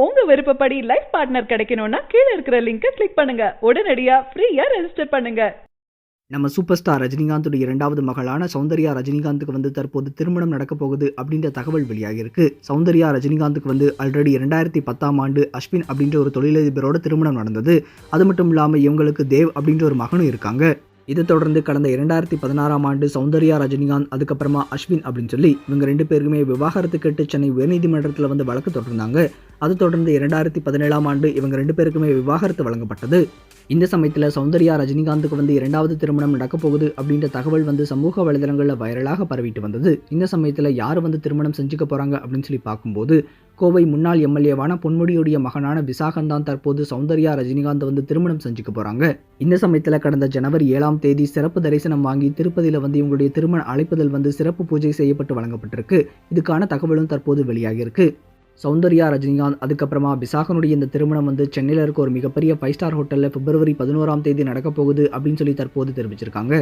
உங்க விருப்பப்படி life partner கிடைக்கணும்னா கீழே இருக்கிற லிங்கை கிளிக் பண்ணுங்க. உடனடியா ஃப்ரீயா ரெஜிஸ்டர் பண்ணுங்க. நம்ம சூப்பர் ஸ்டார் ரஜினிகாந்தோட இரண்டாவது மகளான சௌந்தர்யா ரஜினிகாந்துக்கு வந்து தற்போது திருமணம் நடக்க போகுது அப்படின்ற தகவல் வெளியாகிருக்கு. சௌந்தர்யா ரஜினிகாந்துக்கு வந்து ஆல்ரெடி 2010ஆம் ஆண்டு அஸ்வின் அப்படின்ற ஒரு தொழிலதிபரோட திருமணம் நடந்தது. அது மட்டும் இல்லாமல் இவங்களுக்கு தேவ் அப்படின்ற ஒரு மகனும் இருக்காங்க. இதை தொடர்ந்து கடந்த 2016ஆம் ஆண்டு சௌந்தர்யா ரஜினிகாந்த் அதுக்கப்புறமா அஸ்வின் அப்படின்னு சொல்லி இவங்க 2 பேருக்குமே விவாகரத்து கேட்டு சென்னை உயர்நீதிமன்றத்தில் வந்து வழக்கு தொடர்ந்தாங்க. அதை தொடர்ந்து 2017ஆம் ஆண்டு இவங்க 2 பேருக்குமே விவாகரத்து வழங்கப்பட்டது. இந்த சமயத்தில் சௌந்தர்யா ரஜினிகாந்துக்கு வந்து 2வது திருமணம் நடக்க போகுது அப்படின்ற தகவல் வந்து சமூக வலைதளங்களில் வைரலாக பரவிட்டு வந்தது. இந்த சமயத்தில் யார் வந்து திருமணம் செஞ்சுக்க போகிறாங்க அப்படின்னு சொல்லி பார்க்கும்போது கோவை முன்னாள் எம்எல்ஏவான பொன்முடியுடைய மகனான விசாகன் தான் தற்போது சௌந்தர்யா ரஜினிகாந்த் வந்து திருமணம் செஞ்சுக்க போகிறாங்க. இந்த சமயத்தில் கடந்த ஜனவரி 7ஆம் தேதி சிறப்பு தரிசனம் வாங்கி திருப்பதியில் வந்து இவங்களுடைய திருமண அழைப்புதல் வந்து சிறப்பு பூஜை செய்யப்பட்டு வழங்கப்பட்டிருக்கு. இதுக்கான தகவலும் தற்போது வெளியாகியிருக்கு. சௌந்தர்யா ரஜினிகாந்த் அதுக்கப்புறமா விசாகனுடைய இந்த திருமணம் வந்து சென்னையில் இருக்க ஒரு மிகப்பெரிய 5 ஸ்டார் ஹோட்டலில் பிப்ரவரி 11ஆம் தேதி நடக்க போகுது அப்படின்னு சொல்லி தற்போது தெரிவிச்சிருக்காங்க.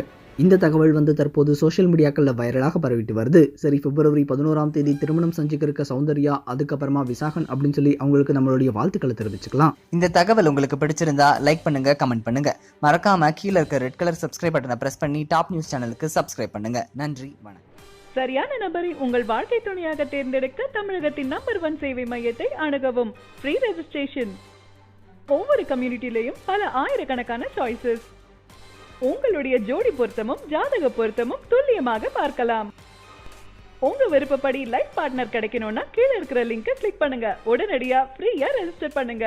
இந்த தகவல் வந்து தற்போது சோஷியல் மீடியாக்களில் வைரலாக பரவிட்டு வருது. சரி, பிப்ரவரி 11ஆம் தேதி திருமணம் செஞ்சுக்க இருக்க சௌந்தர்யா அதுக்கப்புறமா விசாகன் அப்படின்னு சொல்லி அவங்களுக்கு நம்மளுடைய வாழ்த்துக்களை தெரிவிச்சுக்கலாம். இந்த தகவல் உங்களுக்கு பிடிச்சிருந்தா லைக் பண்ணுங்க, கமெண்ட் பண்ணுங்க. மறக்காம கீழே இருக்க ரெட் கலர் சப்ஸ்கிரைப் பட்டனை பிரஸ் பண்ணி டாப் நியூஸ் சேனலுக்கு சப்ஸ்கிரைப் பண்ணுங்க. நன்றி, வணக்கம். சரியான நபரை உங்கள் வாழ்க்கை துணையாக தேர்ந்தெடுக்க தமிழகத்தின் நம்பர் 1 சேவை மையத்தை அணுகவும். Free registration. ஒவ்வொரு கம்யூனிட்டிலையும் பல ஆயிரக்கணக்கான சாய்ஸஸ். உங்களுடைய ஜோடி பொருத்தமும் ஜாதக பொருத்தமும் துல்லியமாக பார்க்கலாம். உங்க விருப்பப்படி லைஃப் பார்ட்னர் கிடைக்கணும்னா கீழே இருக்கிற லிங்கை கிளிக் பண்ணுங்க. உடனடியா ஃப்ரீயா ரெஜிஸ்டர் பண்ணுங்க.